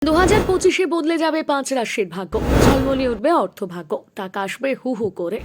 2025-এ বদলে যাবে 5 রাশির ভাগ্য। ঝলমলে উঠবে অর্থভাগ্য, টাকা আসবে হু হু করে।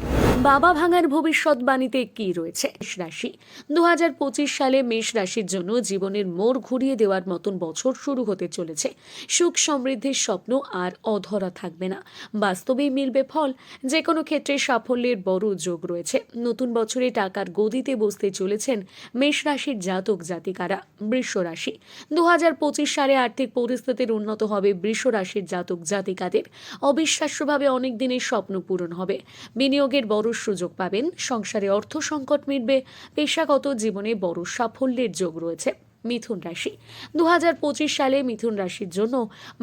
বাবা ভাঙার ভবিষ্যৎবাণীতে কি রয়েছে? মেষ রাশি। 2025 সালে মেষ রাশির জন্য জীবনের মোড় ঘুরিয়ে দেওয়ার মতন বছর শুরু হতে চলেছে। সুখ সমৃদ্ধির স্বপ্ন আর অধরা থাকবে না, বাস্তবেই মিলবে ফল। যে কোনো ক্ষেত্রে সাফল্যের বড় যোগ রয়েছে। নতুন বছরে টাকার গদিতে বসতে চলেছেন মেষ রাশির জাতক জাতিকারা। বৃষ রাশি। 2025 সালে আর্থিক পরিস্থিতির উন্নত হবে বৃষ রাশির জাতক জাতিকাদের। অবিশ্বাস্যভাবে অনেক দিনের স্বপ্ন পূরণ হবে। বিনিয়োগের বড় সুযোগ পাবেন। সংসারে অর্থ সংকট মিটবে। পেশাগত জীবনে বড় সাফল্যের যোগ রয়েছে। মিথুন রাশি। 2025 সালে মিথুন রাশির জন্য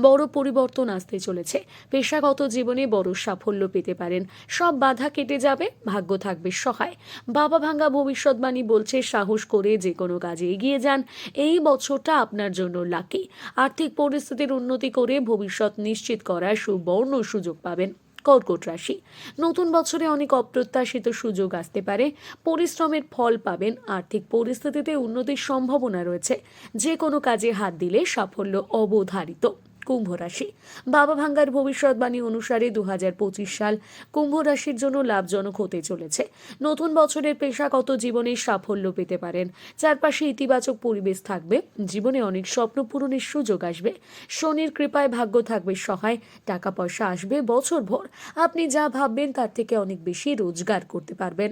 বড় পরিবর্তন আসতে চলেছে। পেশাগত জীবনে বড় সাফল্য পেতে পারেন। সব বাধা কেটে যাবে, ভাগ্য থাকবে সহায়। বাবা ভাঙা ভবিষ্যৎবাণী বলছে সাহস করে যে কোনো কাজে এগিয়ে যান। এই বছরটা আপনার জন্য লাকি। আর্থিক পরিস্থিতির উন্নতি করে ভবিষ্যৎ নিশ্চিত করার সুবর্ণ সুযোগ পাবেন। কর্কট রাশি। নতুন বছরে অনেক অপ্রত্যাশিত সুযোগ আসতে পারে। পরিশ্রমের ফল পাবেন। আর্থিক পরিস্থিতিতে উন্নতির সম্ভাবনা রয়েছে। যে কোনো কাজে হাত দিলে সাফল্য অবধারিত। কুম্ভ রাশি। বাবা ভাঙ্গার ভবিষ্যৎবাণী অনুসারে 2025 সাল কুম্ভ রাশির জন্য লাভজনক হতে চলেছে। নতুন বছরের পেশাগত জীবনে সাফল্য পেতে পারেন। চারপাশে ইতিবাচক পরিবেশ থাকবে। জীবনে অনেক স্বপ্ন পূরণের সুযোগ আসবে। শনির কৃপায় ভাগ্য থাকবে সহায়। টাকা পয়সা আসবে বছরভর। আপনি যা ভাববেন তার থেকে অনেক বেশি রোজগার করতে পারবেন।